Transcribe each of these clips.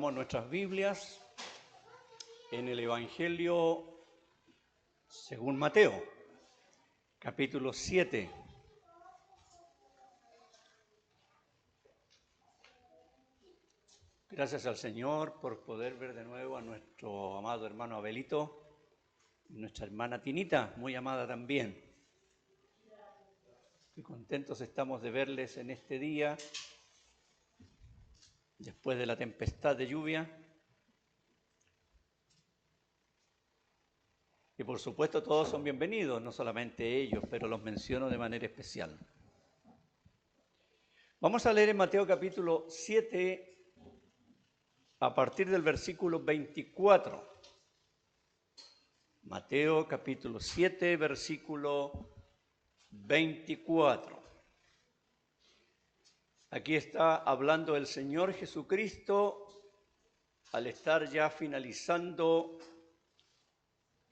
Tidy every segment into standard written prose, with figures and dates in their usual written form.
Abramos nuestras Biblias en el Evangelio según Mateo, capítulo 7. Gracias al Señor por poder ver de nuevo a nuestro amado hermano Abelito y nuestra hermana Tinita, muy amada también. Qué contentos estamos de verles en este día, después de la tempestad de lluvia. Y por supuesto todos son bienvenidos, no solamente ellos, pero los menciono de manera especial. Vamos a leer en Mateo capítulo 7 a partir del versículo 24. Mateo capítulo 7, versículo 24. Aquí está hablando el Señor Jesucristo al estar ya finalizando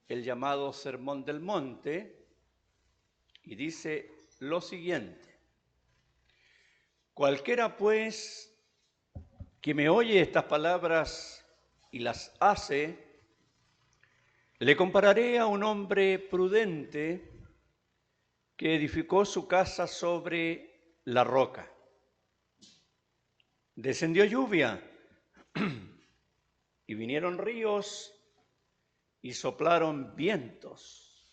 el llamado Sermón del Monte, y dice lo siguiente: cualquiera pues que me oye estas palabras y las hace, le compararé a un hombre prudente que edificó su casa sobre la roca. Descendió lluvia y vinieron ríos y soplaron vientos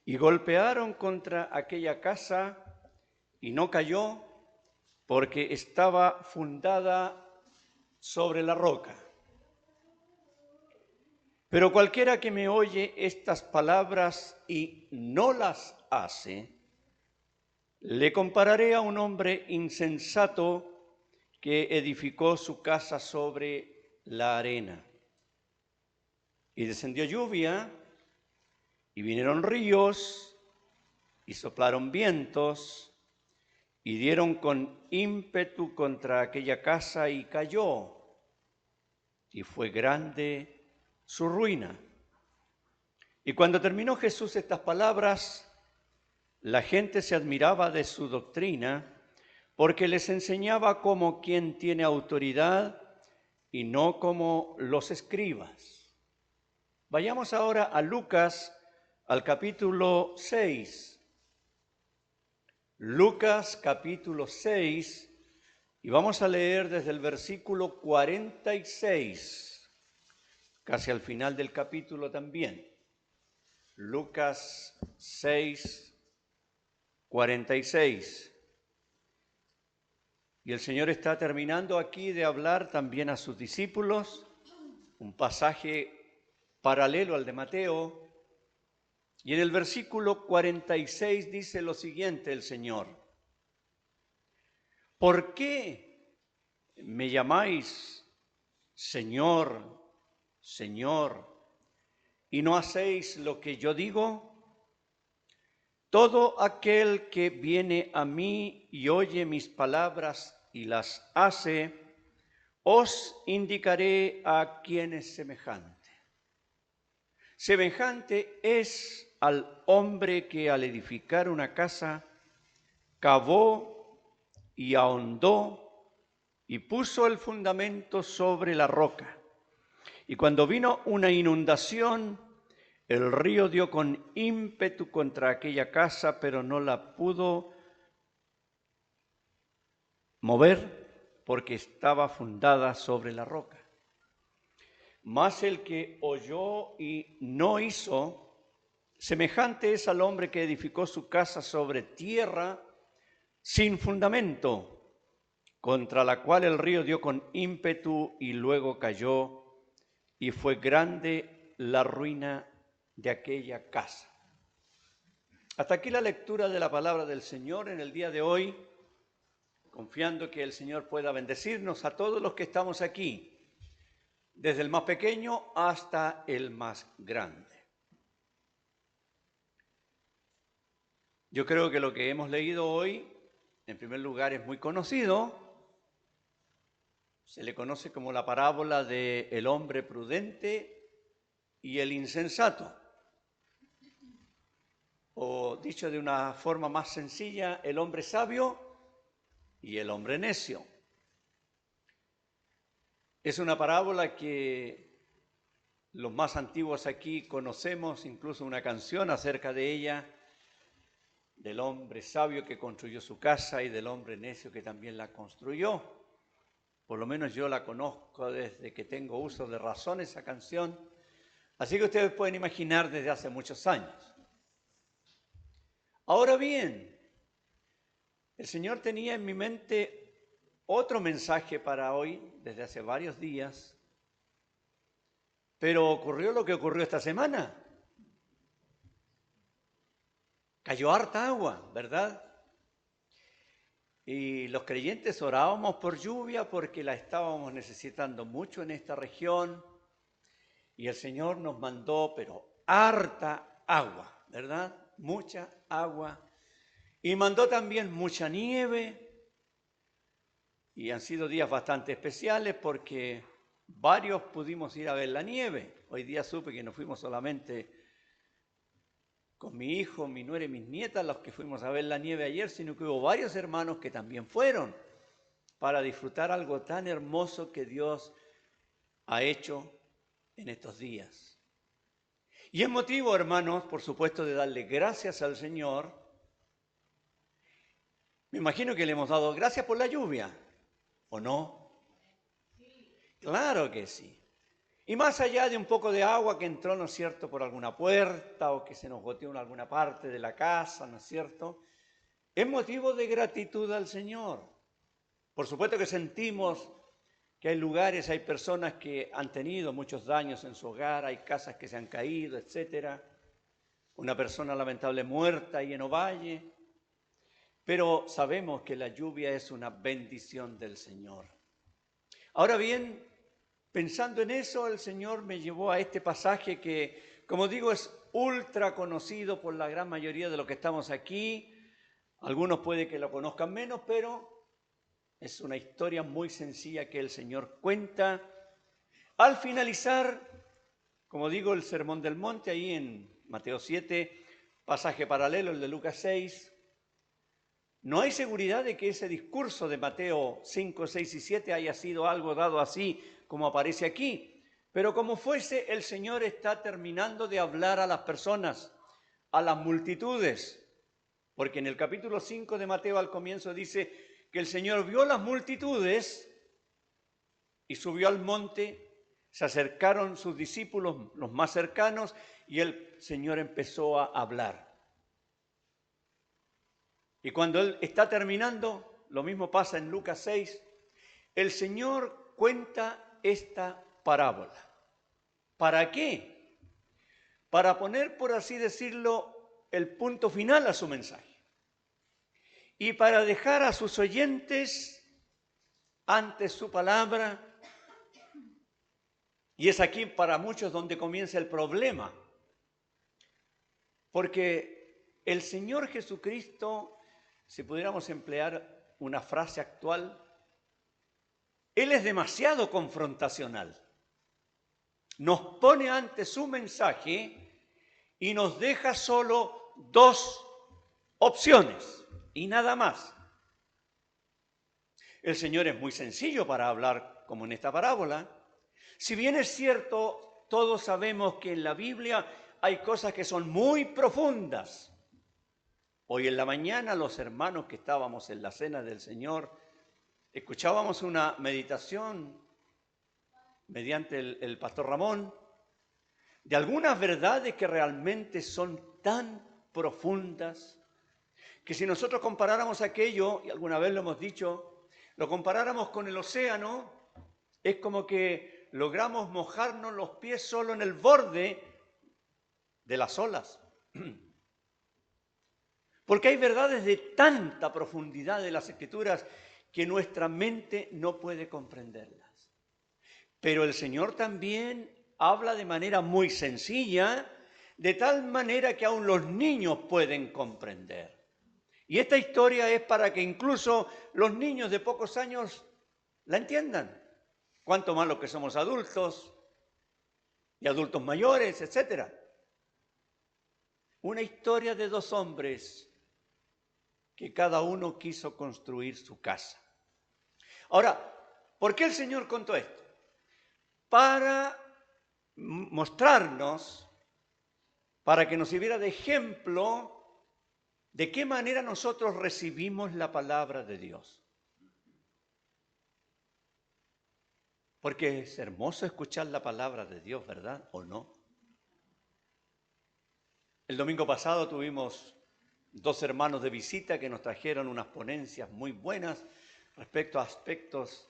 y golpearon contra aquella casa y no cayó porque estaba fundada sobre la roca. Pero cualquiera que me oye estas palabras y no las hace, le compararé a un hombre insensato que edificó su casa sobre la arena. Y descendió lluvia, y vinieron ríos, y soplaron vientos, y dieron con ímpetu contra aquella casa, y cayó, y fue grande su ruina. Y cuando terminó Jesús estas palabras, la gente se admiraba de su doctrina, porque les enseñaba como quien tiene autoridad y no como los escribas. Vayamos ahora a Lucas, al capítulo 6. Lucas, capítulo 6, y vamos a leer desde el versículo 46, casi al final del capítulo también. Lucas 6, 46. Y el Señor está terminando aquí de hablar también a sus discípulos, un pasaje paralelo al de Mateo. Y en el versículo 46 dice lo siguiente el Señor: ¿por qué me llamáis Señor, Señor, y no hacéis lo que yo digo? Todo aquel que viene a mí y oye mis palabras y las hace, os indicaré a quién es semejante. Semejante es al hombre que al edificar una casa, cavó y ahondó y puso el fundamento sobre la roca. Y cuando vino una inundación, el río dio con ímpetu contra aquella casa, pero no la pudo mover porque estaba fundada sobre la roca. Mas el que oyó y no hizo, semejante es al hombre que edificó su casa sobre tierra sin fundamento, contra la cual el río dio con ímpetu y luego cayó, y fue grande la ruina de aquella casa. Hasta aquí la lectura de la palabra del Señor en el día de hoy, confiando que el Señor pueda bendecirnos a todos los que estamos aquí, desde el más pequeño hasta el más grande. Yo creo que lo que hemos leído hoy, en primer lugar, es muy conocido. Se le conoce como la parábola del hombre prudente y el insensato. O dicho de una forma más sencilla, el hombre sabio y el hombre necio. Es una parábola que los más antiguos aquí conocemos, incluso una canción acerca de ella, del hombre sabio que construyó su casa y del hombre necio que también la construyó. Por lo menos yo la conozco desde que tengo uso de razón esa canción. Así que ustedes pueden imaginar desde hace muchos años. Ahora bien, el Señor tenía en mi mente otro mensaje para hoy desde hace varios días, pero ocurrió lo que ocurrió esta semana. Cayó harta agua, ¿verdad? Y los creyentes orábamos por lluvia porque la estábamos necesitando mucho en esta región. Y el Señor nos mandó, pero harta agua, ¿verdad? Mucha agua. Y mandó también mucha nieve. Y han sido días bastante especiales porque varios pudimos ir a ver la nieve. Hoy día supe que no fuimos solamente con mi hijo, mi nuera y mis nietas los que fuimos a ver la nieve ayer, sino que hubo varios hermanos que también fueron para disfrutar algo tan hermoso que Dios ha hecho en estos días. Y es motivo, hermanos, por supuesto, de darle gracias al Señor. Me imagino que le hemos dado gracias por la lluvia, ¿o no? Claro que sí. Y más allá de un poco de agua que entró, ¿no es cierto?, por alguna puerta o que se nos goteó en alguna parte de la casa, ¿no es cierto?, es motivo de gratitud al Señor. Por supuesto que sentimos que hay lugares, hay personas que han tenido muchos daños en su hogar, hay casas que se han caído, etcétera. Una persona lamentable muerta ahí en Ovalle. Pero sabemos que la lluvia es una bendición del Señor. Ahora bien, pensando en eso, el Señor me llevó a este pasaje que, como digo, es ultra conocido por la gran mayoría de los que estamos aquí. Algunos puede que lo conozcan menos, pero es una historia muy sencilla que el Señor cuenta. Al finalizar, como digo, el Sermón del Monte, ahí en Mateo 7, pasaje paralelo, el de Lucas 6, no hay seguridad de que ese discurso de Mateo 5, 6 y 7 haya sido algo dado así como aparece aquí. Pero como fuese, el Señor está terminando de hablar a las personas, a las multitudes. Porque en el capítulo 5 de Mateo al comienzo dice que el Señor vio las multitudes y subió al monte, se acercaron sus discípulos, los más cercanos, y el Señor empezó a hablar. Y cuando Él está terminando, lo mismo pasa en Lucas 6, el Señor cuenta esta parábola. ¿Para qué? Para poner, por así decirlo, el punto final a su mensaje. Y para dejar a sus oyentes ante su palabra. Y es aquí para muchos donde comienza el problema. Porque el Señor Jesucristo, si pudiéramos emplear una frase actual, Él es demasiado confrontacional. Nos pone ante su mensaje y nos deja solo dos opciones y nada más. El Señor es muy sencillo para hablar como en esta parábola. Si bien es cierto, todos sabemos que en la Biblia hay cosas que son muy profundas. Hoy en la mañana los hermanos que estábamos en la cena del Señor, escuchábamos una meditación mediante el pastor Ramón, de algunas verdades que realmente son tan profundas, que si nosotros comparáramos aquello, y alguna vez lo hemos dicho, lo comparáramos con el océano, es como que logramos mojarnos los pies solo en el borde de las olas. Porque hay verdades de tanta profundidad de las Escrituras que nuestra mente no puede comprenderlas. Pero el Señor también habla de manera muy sencilla, de tal manera que aún los niños pueden comprender. Y esta historia es para que incluso los niños de pocos años la entiendan. Cuanto más los que somos adultos y adultos mayores, etc. Una historia de dos hombres que cada uno quiso construir su casa. Ahora, ¿por qué el Señor contó esto? para mostrarnos, para que nos sirviera de ejemplo de qué manera nosotros recibimos la palabra de Dios. Porque es hermoso escuchar la palabra de Dios, ¿verdad? ¿O no? El domingo pasado tuvimos 2 hermanos de visita que nos trajeron unas ponencias muy buenas respecto a aspectos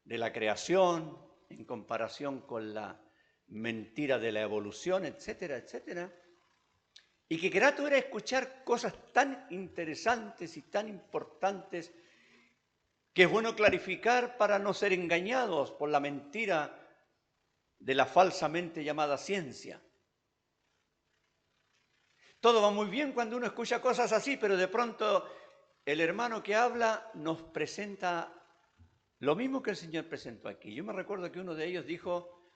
de la creación en comparación con la mentira de la evolución, etcétera, etcétera. Y qué grato era escuchar cosas tan interesantes y tan importantes que es bueno clarificar para no ser engañados por la mentira de la falsamente llamada ciencia. Todo va muy bien cuando uno escucha cosas así, pero de pronto el hermano que habla nos presenta lo mismo que el Señor presentó aquí. Yo me recuerdo que uno de ellos dijo,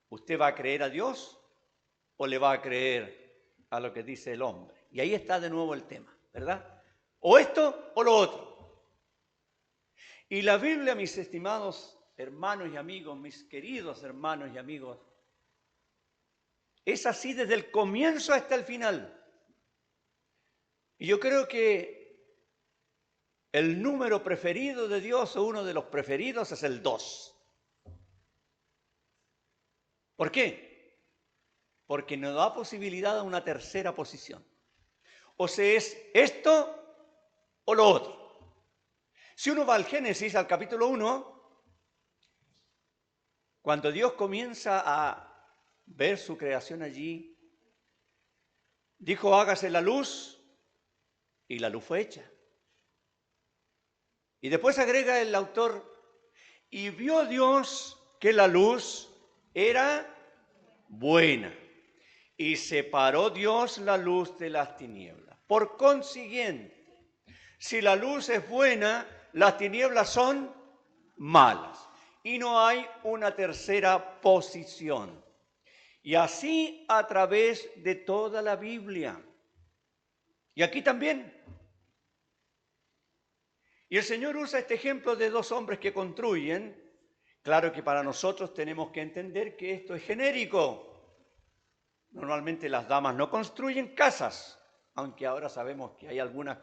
¿usted va a creer a Dios o le va a creer a lo que dice el hombre? Y ahí está de nuevo el tema, ¿verdad? O esto o lo otro. Y la Biblia, mis estimados hermanos y amigos, mis queridos hermanos y amigos, es así desde el comienzo hasta el final. Y yo creo que el número preferido de Dios, o uno de los preferidos, es el 2. ¿Por qué? Porque nos da posibilidad a una tercera posición. O sea, es esto o lo otro. Si uno va al Génesis, al capítulo 1, cuando Dios comienza a ver su creación allí, dijo, hágase la luz, y la luz fue hecha. Y después agrega el autor, y vio Dios que la luz era buena, y separó Dios la luz de las tinieblas. Por consiguiente, si la luz es buena, las tinieblas son malas. Y no hay una tercera posición. Y así a través de toda la Biblia. Y aquí también. Y el Señor usa este ejemplo de 2 hombres que construyen. Claro que para nosotros tenemos que entender que esto es genérico. Normalmente las damas no construyen casas, aunque ahora sabemos que hay algunas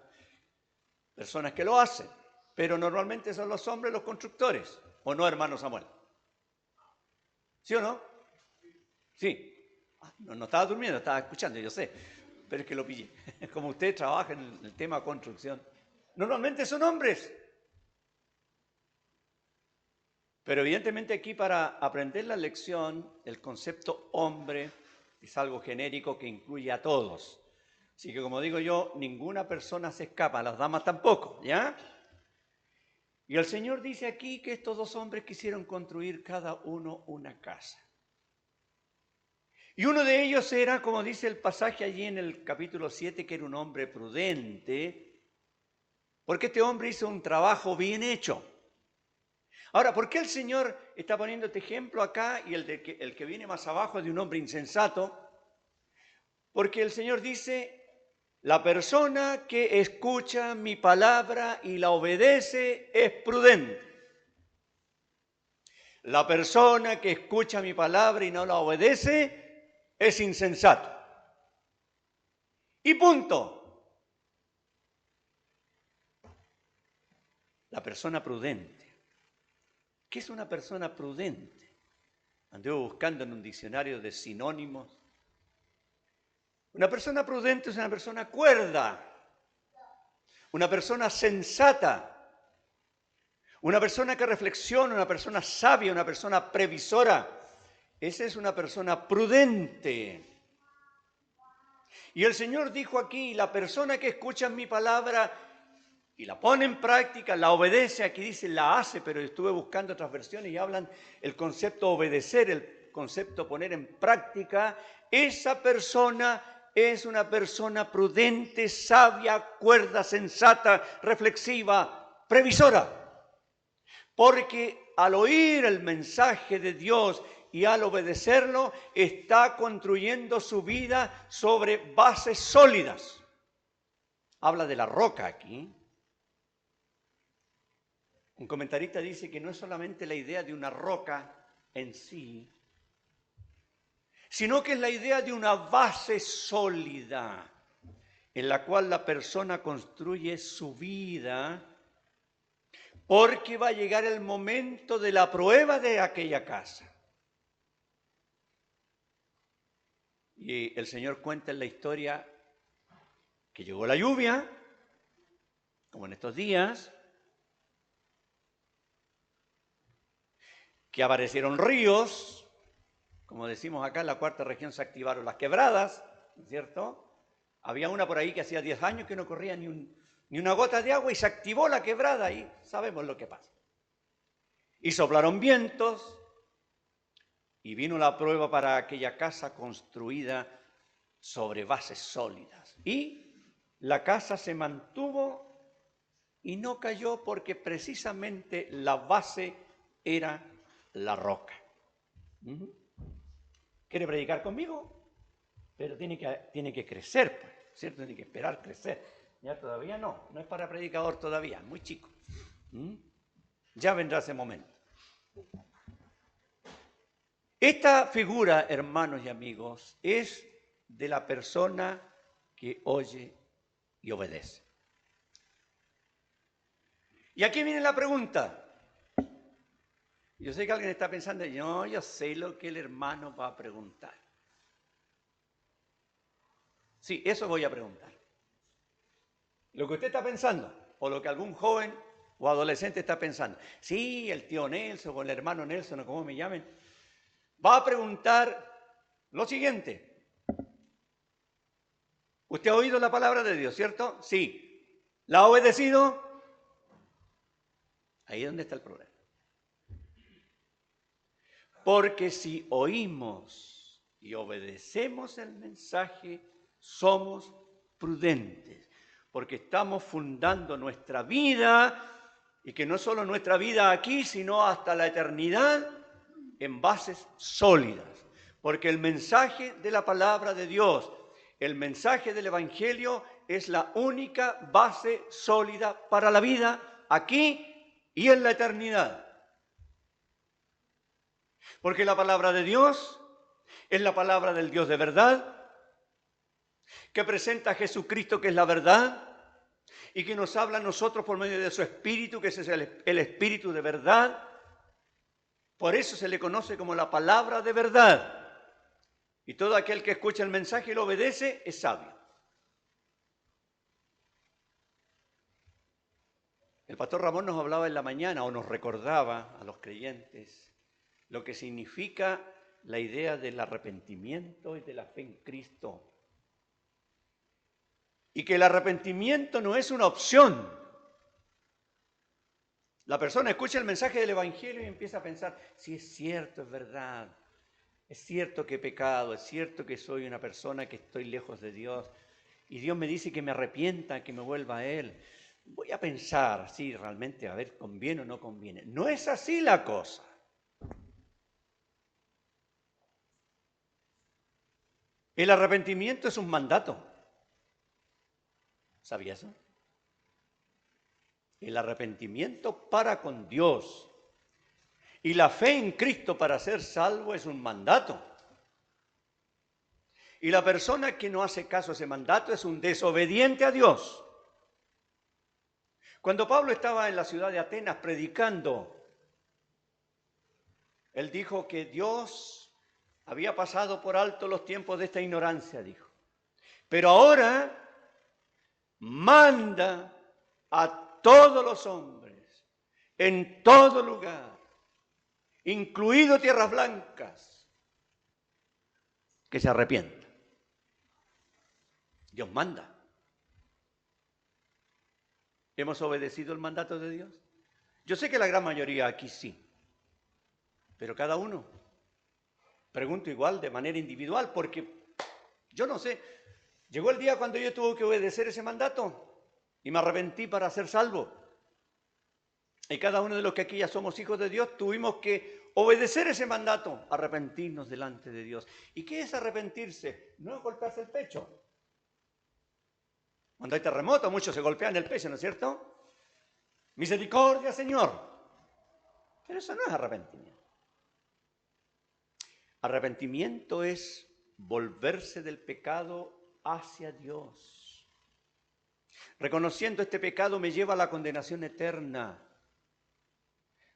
personas que lo hacen. Pero normalmente son los hombres los constructores, ¿o no, hermano Samuel? ¿Sí o no? Sí. No estaba durmiendo, estaba escuchando, yo sé, pero es que lo pillé. Como usted trabaja en el tema construcción, normalmente son hombres. Pero evidentemente aquí para aprender la lección, el concepto hombre es algo genérico que incluye a todos. Así que como digo yo, ninguna persona se escapa, las damas tampoco, ¿ya? Y el Señor dice aquí que estos 2 hombres quisieron construir cada uno una casa. Y uno de ellos era, como dice el pasaje allí en el capítulo 7, que era un hombre prudente, porque este hombre hizo un trabajo bien hecho. Ahora, ¿por qué el Señor está poniendo este ejemplo acá y el que viene más abajo es de un hombre insensato? Porque el Señor dice, la persona que escucha mi palabra y la obedece es prudente. La persona que escucha mi palabra y no la obedece es insensato. Y punto. La persona prudente. ¿Qué es una persona prudente? Anduve buscando en un diccionario de sinónimos. Una persona prudente es una persona cuerda, una persona sensata, una persona que reflexiona, una persona sabia, una persona previsora. Esa es una persona prudente. Y el Señor dijo aquí, la persona que escucha mi palabra y la pone en práctica, la obedece, aquí dice la hace, pero estuve buscando otras versiones y hablan el concepto obedecer, el concepto poner en práctica. Esa persona es una persona prudente, sabia, cuerda, sensata, reflexiva, previsora. Porque al oír el mensaje de Dios y al obedecerlo, está construyendo su vida sobre bases sólidas. Habla de la roca aquí. Un comentarista dice que no es solamente la idea de una roca en sí, sino que es la idea de una base sólida en la cual la persona construye su vida, porque va a llegar el momento de la prueba de aquella casa. Y el Señor cuenta en la historia que llegó la lluvia, como en estos días, que aparecieron ríos, como decimos acá en la cuarta región se activaron las quebradas, ¿no es cierto? Había una por ahí que hacía 10 años que no corría ni una gota de agua y se activó la quebrada y sabemos lo que pasa. Y soplaron vientos y vino la prueba para aquella casa construida sobre bases sólidas. Y la casa se mantuvo y no cayó porque precisamente la base era la roca. ¿Quiere predicar conmigo? Pero tiene que crecer, pues, ¿cierto? Tiene que esperar crecer. Ya todavía no es para predicador todavía, muy chico. Ya vendrá ese momento. Esta figura, hermanos y amigos, es de la persona que oye y obedece. Y aquí viene la pregunta. Yo sé que alguien está pensando, yo sé lo que el hermano va a preguntar. Sí, eso voy a preguntar. Lo que usted está pensando, o lo que algún joven o adolescente está pensando. Sí, el tío Nelson o el hermano Nelson, o como me llamen, va a preguntar lo siguiente. ¿Usted ha oído la palabra de Dios, cierto? Sí. ¿La ha obedecido? Ahí es donde está el problema. Porque si oímos y obedecemos el mensaje, somos prudentes, porque estamos fundando nuestra vida, y que no solo nuestra vida aquí, sino hasta la eternidad, en bases sólidas. Porque el mensaje de la palabra de Dios, el mensaje del Evangelio, es la única base sólida para la vida aquí y en la eternidad. Porque la palabra de Dios es la palabra del Dios de verdad, que presenta a Jesucristo, que es la verdad, y que nos habla a nosotros por medio de su Espíritu, que ese es el Espíritu de verdad. Por eso se le conoce como la palabra de verdad. Y todo aquel que escucha el mensaje y lo obedece es sabio. El pastor Ramón nos hablaba en la mañana, o nos recordaba a los creyentes, lo que significa la idea del arrepentimiento y de la fe en Cristo. Y que el arrepentimiento no es una opción. La persona escucha el mensaje del Evangelio y empieza a pensar, si es cierto, es verdad, es cierto que he pecado, es cierto que soy una persona que estoy lejos de Dios, y Dios me dice que me arrepienta, que me vuelva a Él. Voy a pensar si realmente, a ver, conviene o no conviene. No es así la cosa. El arrepentimiento es un mandato. ¿Sabía eso? El arrepentimiento para con Dios y la fe en Cristo para ser salvo es un mandato. Y la persona que no hace caso a ese mandato es un desobediente a Dios. Cuando Pablo estaba en la ciudad de Atenas predicando, él dijo que Dios había pasado por alto los tiempos de esta ignorancia, dijo. Pero ahora manda a todos los hombres, en todo lugar, incluido tierras blancas, que se arrepientan. Dios manda. ¿Hemos obedecido el mandato de Dios? Yo sé que la gran mayoría aquí sí, pero cada uno. Pregunto igual de manera individual, porque yo no sé. Llegó el día cuando yo tuve que obedecer ese mandato y me arrepentí para ser salvo. Y cada uno de los que aquí ya somos hijos de Dios tuvimos que obedecer ese mandato, arrepentirnos delante de Dios. ¿Y qué es arrepentirse? No es golpearse el pecho. Cuando hay terremoto, muchos se golpean el pecho, ¿no es cierto? Misericordia, Señor. Pero eso no es arrepentimiento. Arrepentimiento es volverse del pecado hacia Dios. Reconociendo este pecado me lleva a la condenación eterna.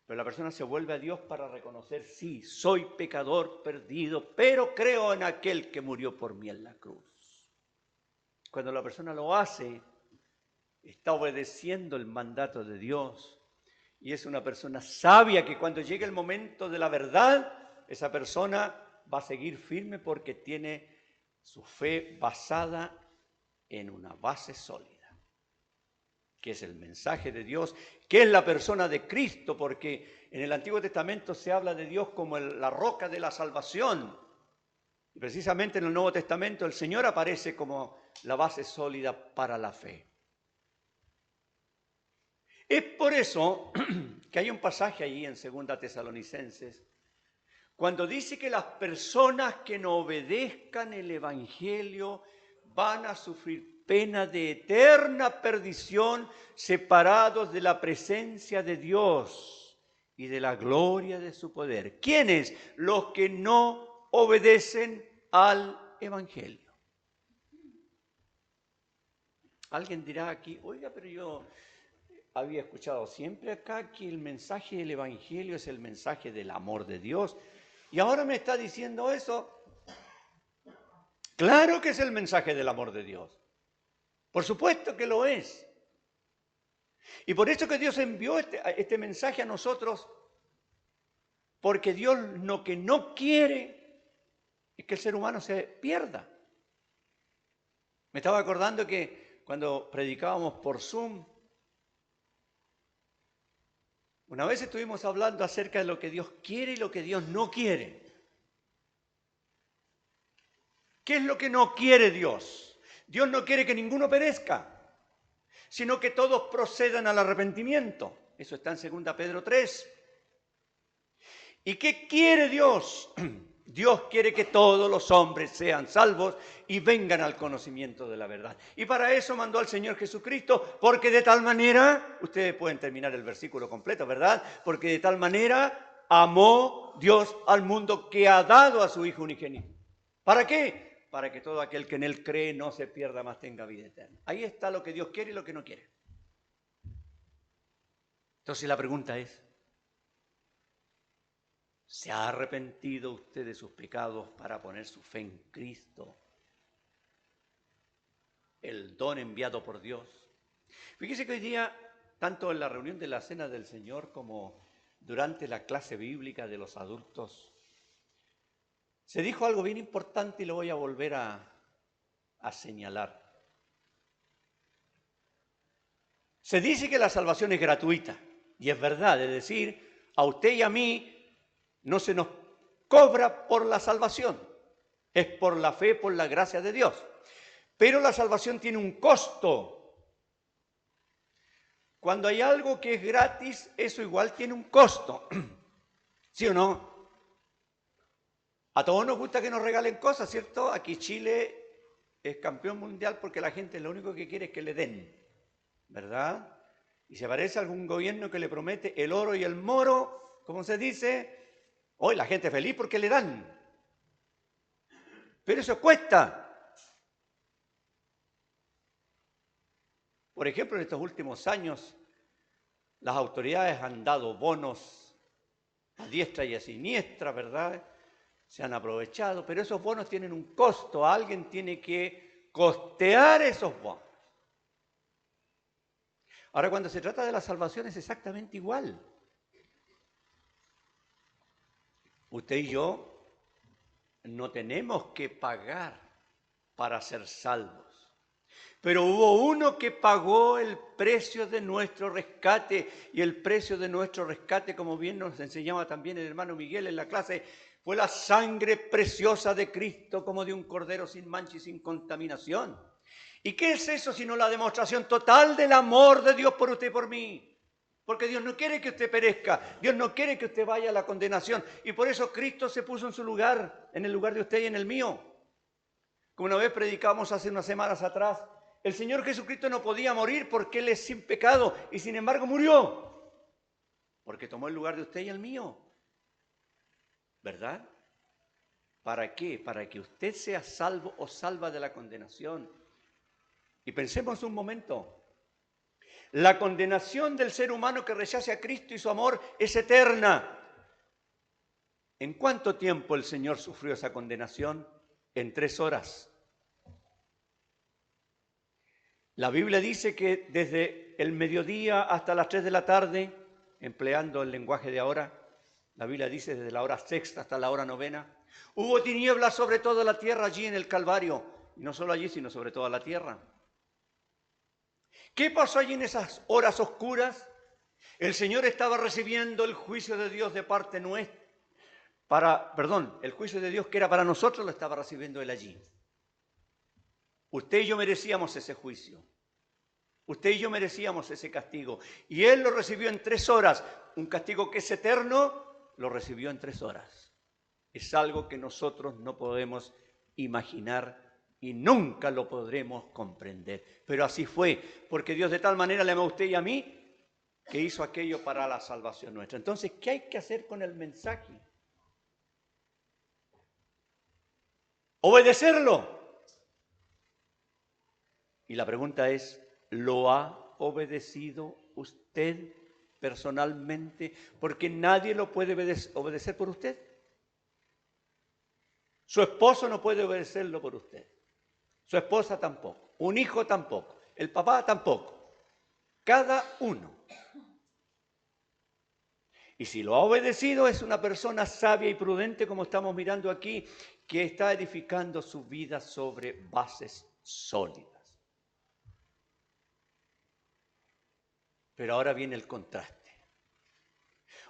Pero la persona se vuelve a Dios para reconocer, sí, soy pecador perdido, pero creo en aquel que murió por mí en la cruz. Cuando la persona lo hace, está obedeciendo el mandato de Dios y es una persona sabia que cuando llegue el momento de la verdad, esa persona va a seguir firme porque tiene su fe basada en una base sólida, que es el mensaje de Dios, que es la persona de Cristo, porque en el Antiguo Testamento se habla de Dios como la roca de la salvación. Y precisamente en el Nuevo Testamento el Señor aparece como la base sólida para la fe. Es por eso que hay un pasaje ahí en 2 Tesalonicenses, cuando dice que las personas que no obedezcan el Evangelio van a sufrir pena de eterna perdición, separados de la presencia de Dios y de la gloria de su poder. ¿Quiénes? Los que no obedecen al Evangelio. Alguien dirá aquí, oiga, pero yo había escuchado siempre acá que el mensaje del Evangelio es el mensaje del amor de Dios. Y ahora me está diciendo eso. Claro que es el mensaje del amor de Dios. Por supuesto que lo es. Y por eso que Dios envió este mensaje a nosotros, porque Dios lo que no quiere es que el ser humano se pierda. Me estaba acordando que cuando predicábamos por Zoom, una vez estuvimos hablando acerca de lo que Dios quiere y lo que Dios no quiere. ¿Qué es lo que no quiere Dios? Dios no quiere que ninguno perezca, sino que todos procedan al arrepentimiento. Eso está en 2 Pedro 3. ¿Y qué quiere Dios? Dios quiere que todos los hombres sean salvos y vengan al conocimiento de la verdad. Y para eso mandó al Señor Jesucristo, porque de tal manera, ustedes pueden terminar el versículo completo, ¿verdad? Porque de tal manera amó Dios al mundo que ha dado a su Hijo unigénito. ¿Para qué? Para que todo aquel que en Él cree no se pierda, mas tenga vida eterna. Ahí está lo que Dios quiere y lo que no quiere. Entonces la pregunta es, ¿se ha arrepentido usted de sus pecados para poner su fe en Cristo, el don enviado por Dios? Fíjese que hoy día, tanto en la reunión de la Cena del Señor como durante la clase bíblica de los adultos, se dijo algo bien importante y lo voy a volver a señalar. Se dice que la salvación es gratuita, y es verdad, es decir, a usted y a mí no se nos cobra por la salvación, es por la fe, por la gracia de Dios. Pero la salvación tiene un costo. Cuando hay algo que es gratis, eso igual tiene un costo. ¿Sí o no? A todos nos gusta que nos regalen cosas, ¿cierto? Aquí Chile es campeón mundial porque la gente lo único que quiere es que le den, ¿verdad? Y se parece a algún gobierno que le promete el oro y el moro, como se dice. Hoy la gente es feliz porque le dan. Pero eso cuesta. Por ejemplo, en estos últimos años, las autoridades han dado bonos a diestra y a siniestra, ¿verdad? Se han aprovechado, pero esos bonos tienen un costo. Alguien tiene que costear esos bonos. Ahora, cuando se trata de la salvación es exactamente igual. Usted y yo no tenemos que pagar para ser salvos. Pero hubo uno que pagó el precio de nuestro rescate, y el precio de nuestro rescate, como bien nos enseñaba también el hermano Miguel en la clase, fue la sangre preciosa de Cristo, como de un cordero sin mancha y sin contaminación. ¿Y qué es eso sino la demostración total del amor de Dios por usted y por mí? Porque Dios no quiere que usted perezca, Dios no quiere que usted vaya a la condenación, y por eso Cristo se puso en su lugar, en el lugar de usted y en el mío. Como una vez predicamos hace unas semanas atrás, el Señor Jesucristo no podía morir porque Él es sin pecado, y sin embargo murió, porque tomó el lugar de usted y el mío, ¿verdad? ¿Para qué? Para que usted sea salvo o salva de la condenación. Y pensemos un momento. La condenación del ser humano que rechace a Cristo y su amor es eterna. ¿En cuánto tiempo el Señor sufrió esa condenación? En 3 horas. La Biblia dice que desde el mediodía hasta las 3 de la tarde, empleando el lenguaje de ahora, la Biblia dice desde la hora sexta hasta la hora novena, hubo tinieblas sobre toda la tierra allí en el Calvario, y no solo allí, sino sobre toda la tierra. ¿Qué pasó allí en esas horas oscuras? El Señor estaba recibiendo el juicio de Dios de parte nuestra. El juicio de Dios que era para nosotros lo estaba recibiendo Él allí. Usted y yo merecíamos ese juicio. Usted y yo merecíamos ese castigo. Y Él lo recibió en 3 horas. Un castigo que es eterno, lo recibió en 3 horas. Es algo que nosotros no podemos imaginar y nunca lo podremos comprender. Pero así fue, porque Dios de tal manera le amó a usted y a mí, que hizo aquello para la salvación nuestra. Entonces, ¿qué hay que hacer con el mensaje? Obedecerlo. Y la pregunta es, ¿lo ha obedecido usted personalmente? Porque nadie lo puede obedecer por usted. Su esposo no puede obedecerlo por usted. Su esposa tampoco. Un hijo tampoco. El papá tampoco. Cada uno. Y si lo ha obedecido, es una persona sabia y prudente, como estamos mirando aquí, que está edificando su vida sobre bases sólidas. Pero ahora viene el contraste.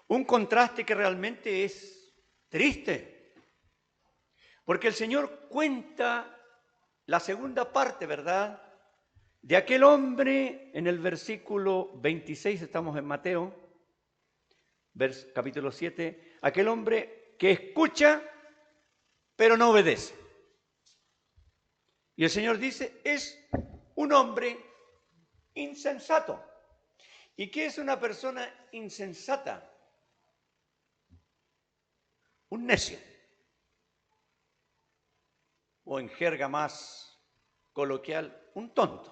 Un contraste que realmente es triste. Porque el Señor cuenta la segunda parte, ¿verdad? De aquel hombre en el versículo 26, estamos en Mateo, capítulo 7, aquel hombre que escucha pero no obedece. Y el Señor dice, es un hombre insensato. ¿Y qué es una persona insensata? Un necio. O en jerga más coloquial, un tonto.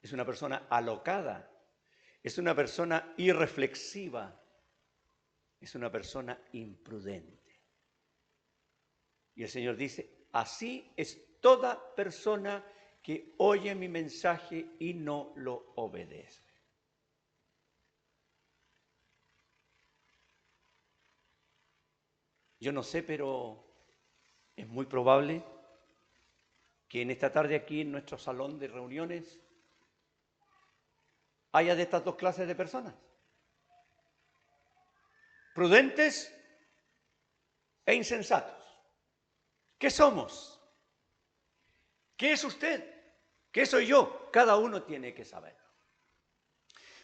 Es una persona alocada. Es una persona irreflexiva. Es una persona imprudente. Y el Señor dice, así es toda persona que oye mi mensaje y no lo obedece. Yo no sé, pero es muy probable que en esta tarde aquí en nuestro salón de reuniones haya de estas 2 clases de personas. Prudentes e insensatos. ¿Qué somos? ¿Qué es usted? ¿Qué soy yo? Cada uno tiene que saberlo.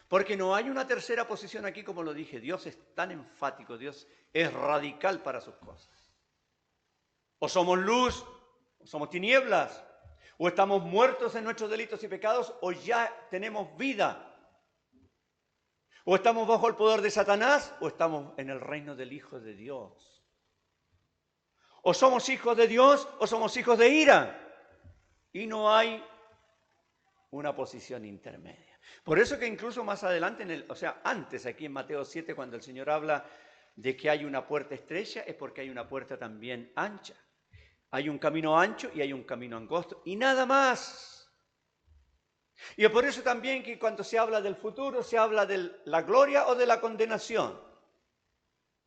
Porque no hay una tercera posición aquí, como lo dije. Dios es tan enfático, Dios es radical para sus cosas. O somos luz, o somos tinieblas, o estamos muertos en nuestros delitos y pecados, o ya tenemos vida. O estamos bajo el poder de Satanás, o estamos en el reino del Hijo de Dios. O somos hijos de Dios, o somos hijos de ira. Y no hay una posición intermedia. Por eso que incluso más adelante, antes aquí en Mateo 7, cuando el Señor habla de que hay una puerta estrecha, es porque hay una puerta también ancha. Hay un camino ancho y hay un camino angosto. Y nada más. Y es por eso también que cuando se habla del futuro, se habla de la gloria o de la condenación.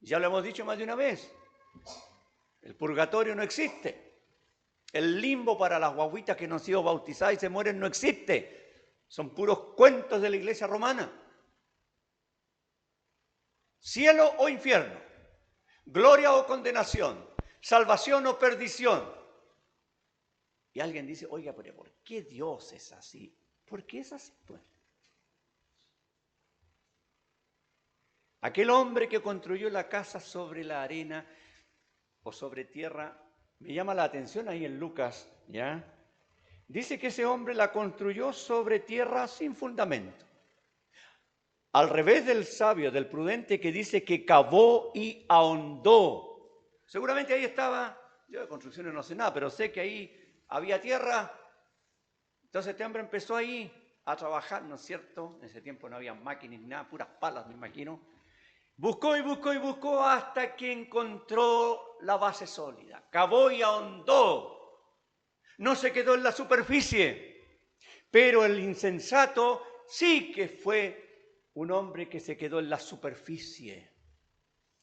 Ya lo hemos dicho más de una vez. El purgatorio no existe. El limbo para las guaguitas que no han sido bautizadas y se mueren no existe. Son puros cuentos de la Iglesia romana. Cielo o infierno. Gloria o condenación. Salvación o perdición. Y alguien dice, oiga, pero ¿por qué Dios es así? ¿Por qué es así? Pues? Aquel hombre que construyó la casa sobre la arena o sobre tierra, me llama la atención ahí en Lucas, ¿ya? Dice que ese hombre la construyó sobre tierra sin fundamento. Al revés del sabio, del prudente que dice que cavó y ahondó. Seguramente ahí estaba, yo de construcciones no sé nada, pero sé que ahí había tierra. Entonces este hombre empezó ahí a trabajar, ¿no es cierto? En ese tiempo no había máquinas ni nada, puras palas, me imagino. Buscó y buscó y buscó hasta que encontró la base sólida. Cavó y ahondó. No se quedó en la superficie, pero el insensato sí que fue un hombre que se quedó en la superficie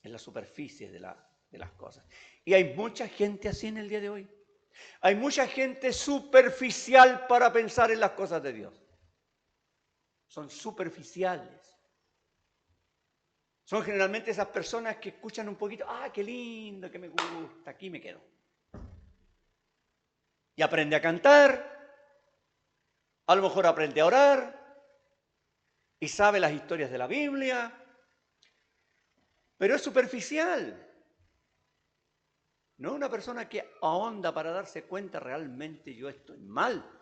de las cosas. Y hay mucha gente así en el día de hoy. Hay mucha gente superficial para pensar en las cosas de Dios. Son superficiales. Son generalmente esas personas que escuchan un poquito, qué lindo, que me gusta, aquí me quedo. Y aprende a cantar, a lo mejor aprende a orar, y sabe las historias de la Biblia, pero es superficial. No es una persona que ahonda para darse cuenta realmente yo estoy mal.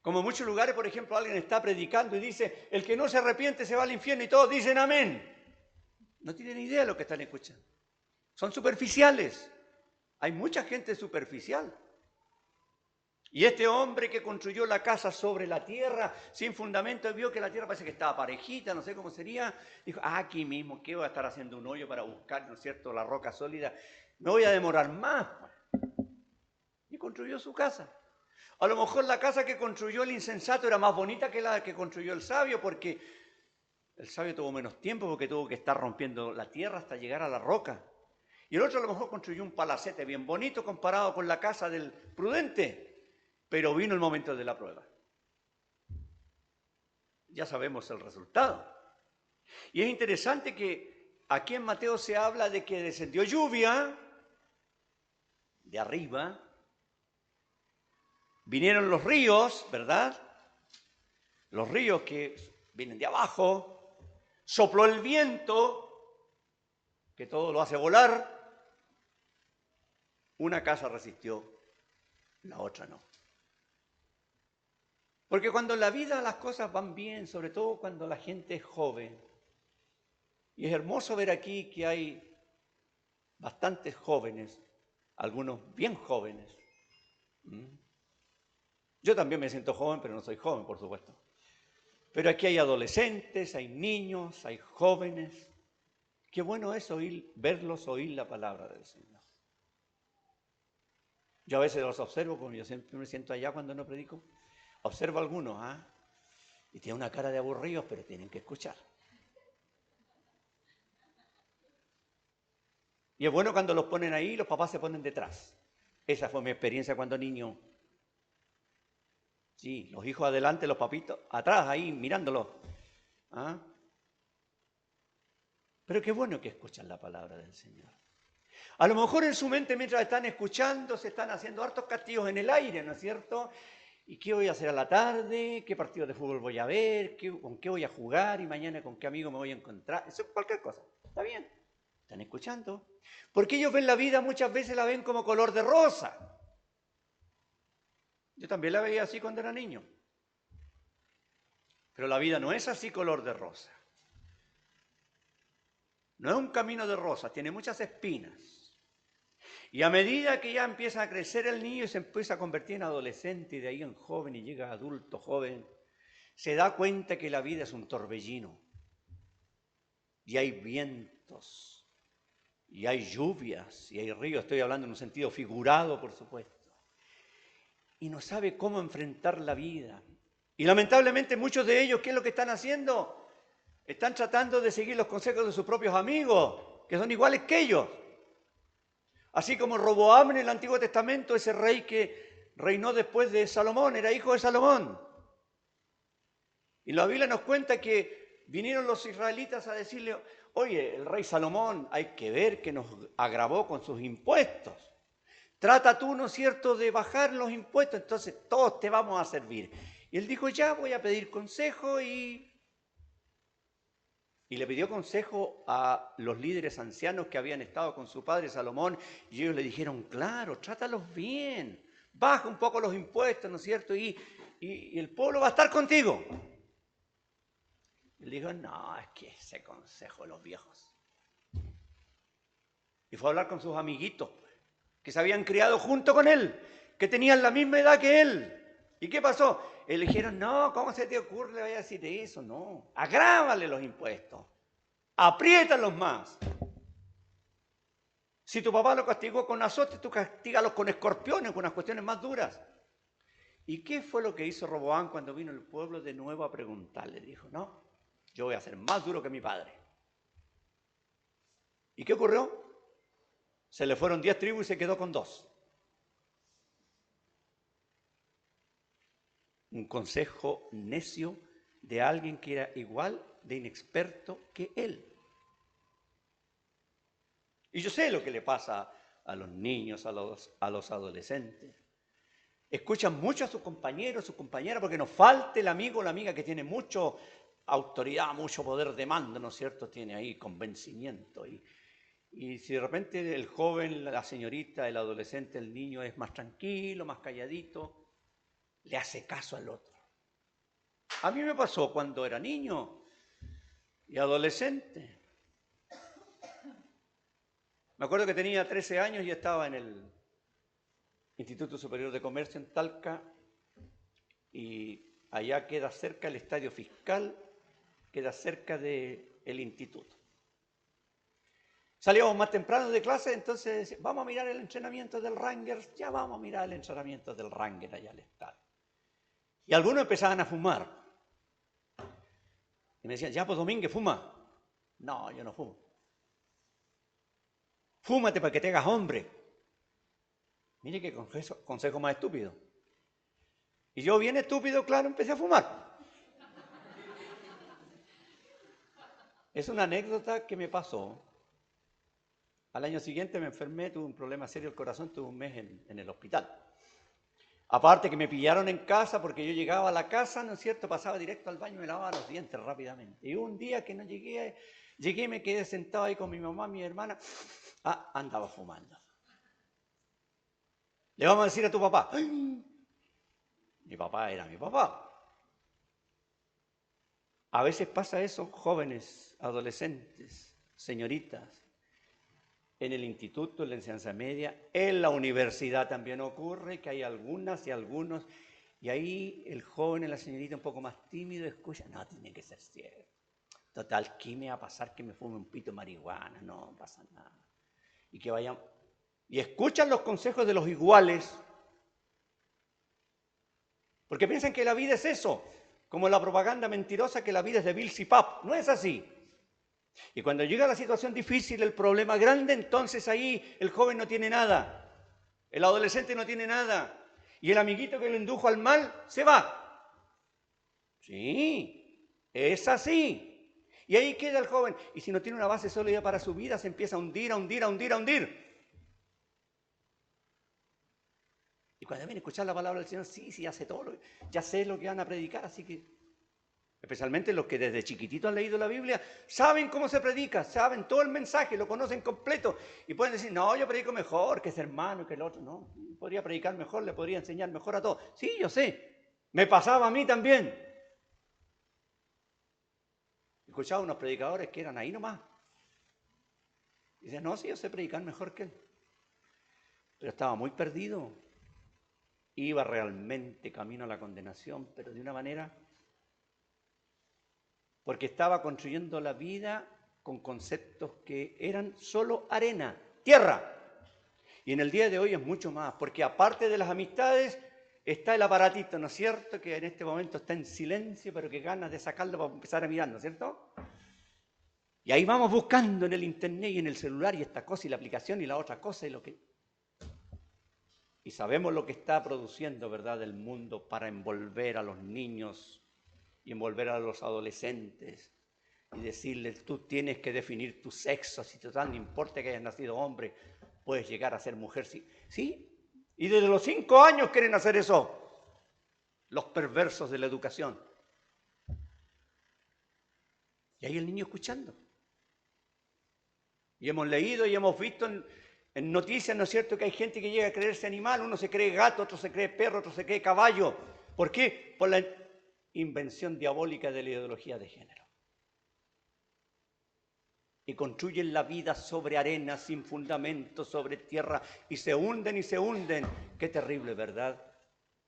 Como en muchos lugares, por ejemplo, alguien está predicando y dice, el que no se arrepiente se va al infierno y todos dicen amén. No tienen idea de lo que están escuchando. Son superficiales. Hay mucha gente superficial. Y este hombre que construyó la casa sobre la tierra, sin fundamento, vio que la tierra parece que estaba parejita, no sé cómo sería. Dijo, aquí mismo, ¿qué voy a estar haciendo un hoyo para buscar, ¿no es cierto?, la roca sólida? Me voy a demorar más. Y construyó su casa. A lo mejor la casa que construyó el insensato era más bonita que la que construyó el sabio, porque el sabio tuvo menos tiempo, porque tuvo que estar rompiendo la tierra hasta llegar a la roca. Y el otro a lo mejor construyó un palacete bien bonito comparado con la casa del prudente. Pero vino el momento de la prueba. Ya sabemos el resultado. Y es interesante que aquí en Mateo se habla de que descendió lluvia de arriba, vinieron los ríos, ¿verdad? Los ríos que vienen de abajo, sopló el viento, que todo lo hace volar. Una casa resistió, la otra no. Porque cuando en la vida las cosas van bien, sobre todo cuando la gente es joven, y es hermoso ver aquí que hay bastantes jóvenes, algunos bien jóvenes. Yo también me siento joven, pero no soy joven, por supuesto. Pero aquí hay adolescentes, hay niños, hay jóvenes. Qué bueno es verlos oír la palabra del Señor. Yo a veces los observo, como yo siempre me siento allá cuando no predico. Observo a algunos, y tienen una cara de aburridos, pero tienen que escuchar. Y es bueno cuando los ponen ahí y los papás se ponen detrás. Esa fue mi experiencia cuando niño. Sí, los hijos adelante, los papitos atrás, ahí mirándolos. Pero qué bueno que escuchan la palabra del Señor. A lo mejor en su mente, mientras están escuchando, se están haciendo hartos castillos en el aire, ¿no es cierto? ¿Y qué voy a hacer a la tarde? ¿Qué partido de fútbol voy a ver? ¿Con qué voy a jugar? ¿Y mañana con qué amigo me voy a encontrar? Eso, cualquier cosa. ¿Está bien? ¿Están escuchando? Porque ellos ven la vida, muchas veces la ven como color de rosa. Yo también la veía así cuando era niño. Pero la vida no es así color de rosa. No es un camino de rosas, tiene muchas espinas. Y a medida que ya empieza a crecer el niño y se empieza a convertir en adolescente y de ahí en joven y llega a adulto joven, se da cuenta que la vida es un torbellino. Y hay vientos, y hay lluvias, y hay ríos, estoy hablando en un sentido figurado, por supuesto. Y no sabe cómo enfrentar la vida. Y lamentablemente muchos de ellos, ¿qué es lo que están haciendo? Están tratando de seguir los consejos de sus propios amigos, que son iguales que ellos. Así como Roboam en el Antiguo Testamento, ese rey que reinó después de Salomón, era hijo de Salomón. Y la Biblia nos cuenta que vinieron los israelitas a decirle, oye, el rey Salomón hay que ver que nos agravó con sus impuestos. Trata tú, ¿no es cierto?, de bajar los impuestos, entonces todos te vamos a servir. Y él dijo, ya voy a pedir consejo y le pidió consejo a los líderes ancianos que habían estado con su padre Salomón y ellos le dijeron, claro, trátalos bien, baja un poco los impuestos, ¿no es cierto? Y el pueblo va a estar contigo. Y él dijo, no, es que ese consejo de los viejos. Y fue a hablar con sus amiguitos, que se habían criado junto con él, que tenían la misma edad que él. ¿Y qué pasó? Y le dijeron, no, ¿cómo se te ocurre le vaya a decir eso? No, agrávale los impuestos, apriétalos más. Si tu papá lo castigó con azotes, tú castígalos con escorpiones, con unas cuestiones más duras. ¿Y qué fue lo que hizo Roboam cuando vino el pueblo de nuevo a preguntarle? Dijo, no, yo voy a ser más duro que mi padre. ¿Y qué ocurrió? Se le fueron 10 tribus y se quedó con 2. Un consejo necio de alguien que era igual de inexperto que él. Y yo sé lo que le pasa a los niños, a los adolescentes. Escuchan mucho a sus compañeros, sus compañeras, porque nos falta el amigo o la amiga que tiene mucha autoridad, mucho poder de mando, ¿no es cierto? Tiene ahí convencimiento. Y si de repente el joven, la señorita, el adolescente, el niño es más tranquilo, más calladito, le hace caso al otro. A mí me pasó cuando era niño y adolescente. Me acuerdo que tenía 13 años y estaba en el Instituto Superior de Comercio en Talca, y allá queda cerca el estadio fiscal, queda cerca del instituto. Salíamos más temprano de clase, entonces vamos a mirar el entrenamiento del Rangers, ya vamos a mirar el entrenamiento del Ranger allá al estadio. Y algunos empezaban a fumar. Y me decían, ya pues Domínguez, fuma. No, yo no fumo. Fúmate para que te hagas hombre. Mire qué consejo más estúpido. Y yo bien estúpido, claro, empecé a fumar. Es una anécdota que me pasó. Al año siguiente me enfermé, tuve un problema serio del corazón, tuve un mes en el hospital. Aparte que me pillaron en casa porque yo llegaba a la casa, ¿no es cierto? Pasaba directo al baño y me lavaba los dientes rápidamente. Y un día que no llegué y me quedé sentado ahí con mi mamá, mi hermana, andaba fumando. Le vamos a decir a tu papá. ¡Ay! Mi papá era mi papá. A veces pasa eso, jóvenes, adolescentes, señoritas, en el instituto, en la enseñanza media, en la universidad también ocurre que hay algunas y algunos, y ahí el joven y la señorita un poco más tímido escucha, no, tiene que ser cierto. Total, ¿qué me va a pasar que me fume un pito de marihuana? No pasa nada. Y que vayan, y escuchan los consejos de los iguales, porque piensan que la vida es eso, como la propaganda mentirosa que la vida es de Bill Pap. No es así. Y cuando llega la situación difícil, el problema grande, entonces ahí el joven no tiene nada, el adolescente no tiene nada, y el amiguito que lo indujo al mal se va. Sí, es así. Y ahí queda el joven, y si no tiene una base sólida para su vida, se empieza a hundir, a hundir, a hundir, a hundir. Y cuando viene a escuchar la palabra del Señor, sí, ya sé todo, ya sé lo que van a predicar, así que... Especialmente los que desde chiquitito han leído la Biblia, saben cómo se predica, saben todo el mensaje, lo conocen completo. Y pueden decir, no, yo predico mejor que ese hermano, que el otro. No, podría predicar mejor, le podría enseñar mejor a todos. Sí, yo sé, me pasaba a mí también. Escuchaba unos predicadores que eran ahí nomás. Y decían, no, sí, yo sé predicar mejor que él. Pero estaba muy perdido. Iba realmente camino a la condenación, pero de una manera... porque estaba construyendo la vida con conceptos que eran solo arena, tierra. Y en el día de hoy es mucho más, porque aparte de las amistades está el aparatito, ¿no es cierto? Que en este momento está en silencio, pero que ganas de sacarlo para empezar a mirar, ¿no es cierto? Y ahí vamos buscando en el internet y en el celular y esta cosa y la aplicación y la otra cosa y lo que... Y sabemos lo que está produciendo, ¿verdad?, el mundo para envolver a los niños y envolver a los adolescentes y decirles, tú tienes que definir tu sexo, si total no importa que hayas nacido hombre, puedes llegar a ser mujer. Sí, y desde los 5 años quieren hacer eso, los perversos de la educación. Y ahí el niño escuchando. Y hemos leído y hemos visto en noticias, ¿no es cierto?, que hay gente que llega a creerse animal, uno se cree gato, otro se cree perro, otro se cree caballo. ¿Por qué? Por la invención diabólica de la ideología de género. y construyen la vida sobre arena, sin fundamento, sobre tierra, y se hunden y se hunden. Qué terrible, ¿verdad?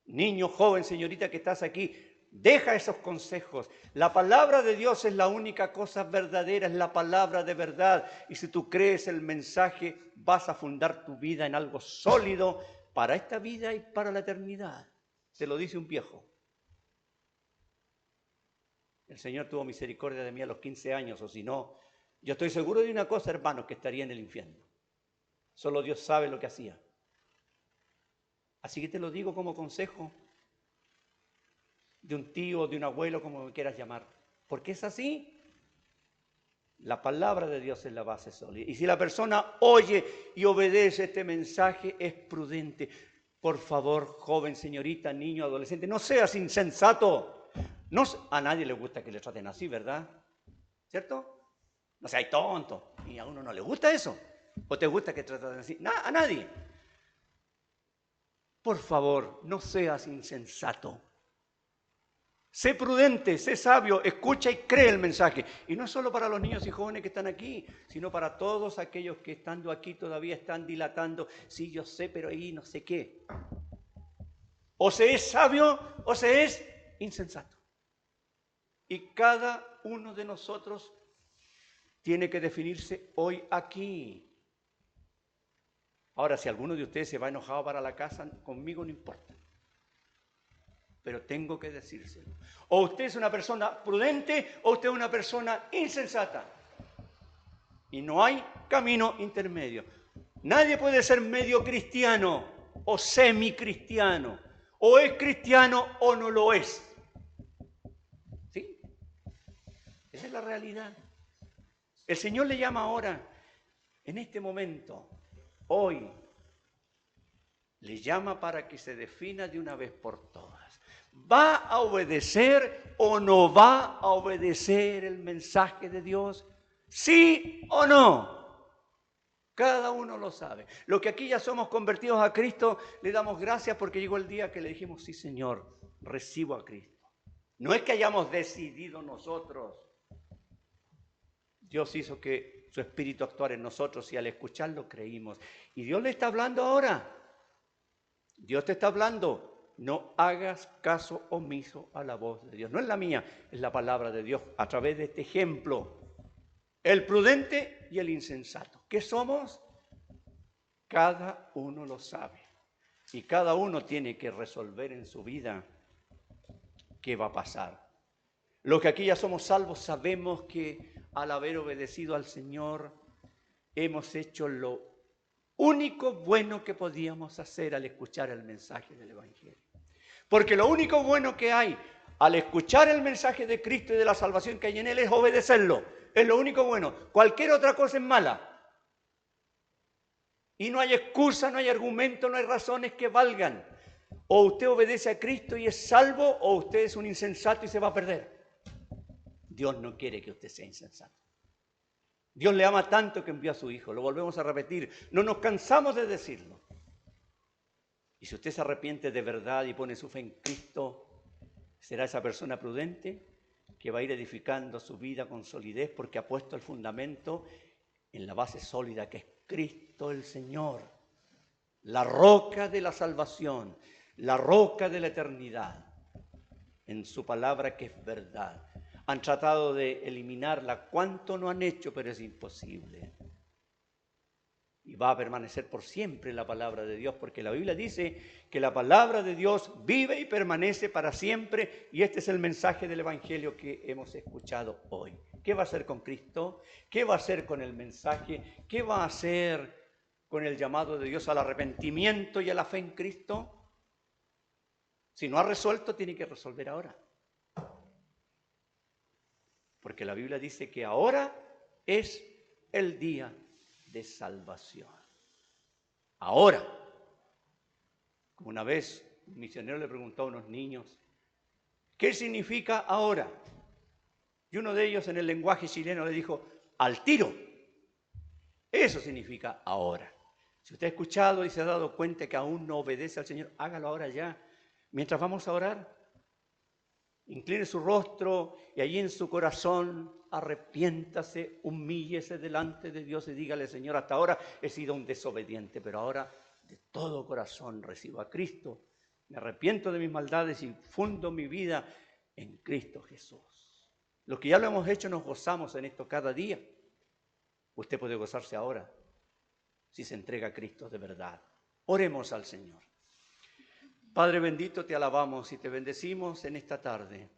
Niño, joven, señorita que estás aquí, deja esos consejos. La palabra de Dios es la única cosa verdadera, es la palabra de verdad. Y si tú crees el mensaje, vas a fundar tu vida en algo sólido para esta vida y para la eternidad. Se lo dice un viejo. El Señor tuvo misericordia de mí a los 15 años, o si no, yo estoy seguro de una cosa, hermanos, que estaría en el infierno. Solo Dios sabe lo que hacía. Así que te lo digo como consejo de un tío, de un abuelo, como me quieras llamar. Porque es así. La palabra de Dios es la base sólida. Y si la persona oye y obedece este mensaje, es prudente. Por favor, joven, señorita, niño, adolescente, no seas insensato. A nadie le gusta que le traten así, ¿verdad? ¿Cierto? No seas tonto. Y a uno no le gusta eso. ¿O te gusta que te traten así? A nadie. Por favor, no seas insensato. Sé prudente, sé sabio, escucha y cree el mensaje. Y no solo para los niños y jóvenes que están aquí, sino para todos aquellos que estando aquí todavía están dilatando. Sí, yo sé, pero ahí no sé qué. O se es sabio o se es insensato. Y cada uno de nosotros tiene que definirse hoy aquí. Ahora, si alguno de ustedes se va enojado para la casa, conmigo no importa. Pero tengo que decírselo. O usted es una persona prudente o usted es una persona insensata. Y no hay camino intermedio. Nadie puede ser medio cristiano o semicristiano. O es cristiano o no lo es. ¿Sí? Esa es la realidad. El Señor le llama ahora, en este momento, hoy, le llama para que se defina de una vez por todas. ¿Va a obedecer o no va a obedecer el mensaje de Dios? ¿Sí o no? Cada uno lo sabe. Los que aquí ya somos convertidos a Cristo, le damos gracias porque llegó el día que le dijimos, sí Señor, recibo a Cristo. No es que hayamos decidido nosotros. Dios hizo que su Espíritu actuara en nosotros y al escucharlo creímos. Y Dios le está hablando ahora. Dios te está hablando. No hagas caso omiso a la voz de Dios. No es la mía, es la palabra de Dios a través de este ejemplo. El prudente y el insensato. ¿Qué somos? Cada uno lo sabe. Y cada uno tiene que resolver en su vida qué va a pasar. Los que aquí ya somos salvos sabemos que al haber obedecido al Señor hemos hecho lo único bueno que podíamos hacer al escuchar el mensaje del Evangelio. Porque lo único bueno que hay al escuchar el mensaje de Cristo y de la salvación que hay en Él es obedecerlo. Es lo único bueno. Cualquier otra cosa es mala. Y no hay excusa, no hay argumento, no hay razones que valgan. O usted obedece a Cristo y es salvo, o usted es un insensato y se va a perder. Dios no quiere que usted sea insensato. Dios le ama tanto que envió a su Hijo. Lo volvemos a repetir. No nos cansamos de decirlo. Y si usted se arrepiente de verdad y pone su fe en Cristo, será esa persona prudente que va a ir edificando su vida con solidez porque ha puesto el fundamento en la base sólida que es Cristo el Señor, la roca de la salvación, la roca de la eternidad, en su palabra que es verdad. Han tratado de eliminarla, cuánto no han hecho, pero es imposible. Y va a permanecer por siempre la palabra de Dios, porque la Biblia dice que la palabra de Dios vive y permanece para siempre, y este es el mensaje del Evangelio que hemos escuchado hoy. ¿Qué va a hacer con Cristo? ¿Qué va a hacer con el mensaje? ¿Qué va a hacer con el llamado de Dios al arrepentimiento y a la fe en Cristo? Si no ha resuelto, tiene que resolver ahora. Porque la Biblia dice que ahora es el día de salvación. Ahora, como una vez un misionero le preguntó a unos niños, ¿qué significa ahora? Y uno de ellos en el lenguaje chileno le dijo, al tiro. Eso significa ahora. Si usted ha escuchado y se ha dado cuenta que aún no obedece al Señor, hágalo ahora ya. Mientras vamos a orar, Incline su rostro y allí en su corazón arrepiéntase, humíllese delante de Dios y dígale: Señor, hasta ahora he sido un desobediente, pero ahora de todo corazón recibo a Cristo. Me arrepiento de mis maldades y fundo mi vida en Cristo Jesús. Los que ya lo hemos hecho nos gozamos en esto cada día. Usted puede gozarse ahora si se entrega a Cristo de verdad. Oremos al Señor. Padre bendito, te alabamos y te bendecimos en esta tarde,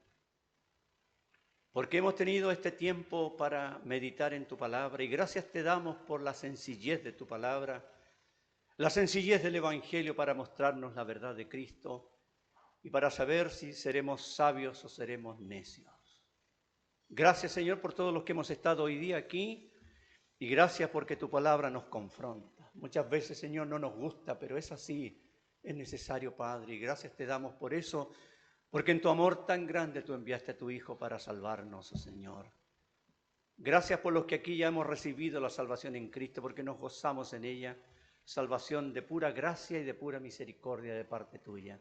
porque hemos tenido este tiempo para meditar en tu palabra y gracias te damos por la sencillez de tu palabra, la sencillez del Evangelio para mostrarnos la verdad de Cristo y para saber si seremos sabios o seremos necios. Gracias, Señor, por todos los que hemos estado hoy día aquí y gracias porque tu palabra nos confronta. Muchas veces, Señor, no nos gusta, pero es así. Es necesario, Padre, y gracias te damos por eso, porque en tu amor tan grande tú enviaste a tu Hijo para salvarnos, oh Señor. Gracias por los que aquí ya hemos recibido la salvación en Cristo, porque nos gozamos en ella, salvación de pura gracia y de pura misericordia de parte tuya.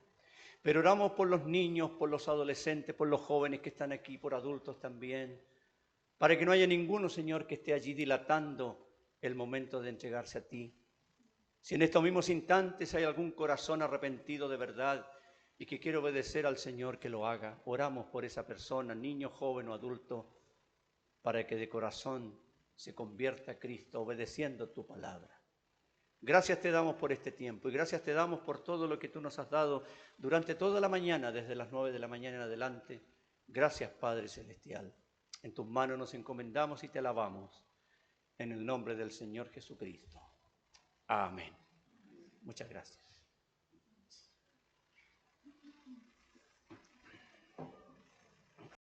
Pero oramos por los niños, por los adolescentes, por los jóvenes que están aquí, por adultos también, para que no haya ninguno, Señor, que esté allí dilatando el momento de entregarse a ti. Si en estos mismos instantes hay algún corazón arrepentido de verdad y que quiere obedecer al Señor, que lo haga. Oramos por esa persona, niño, joven o adulto, para que de corazón se convierta a Cristo obedeciendo tu palabra. Gracias te damos por este tiempo y gracias te damos por todo lo que tú nos has dado durante toda la mañana, desde las 9 de la mañana en adelante. Gracias, Padre Celestial. En tus manos nos encomendamos y te alabamos. En el nombre del Señor Jesucristo. Amén. Muchas gracias.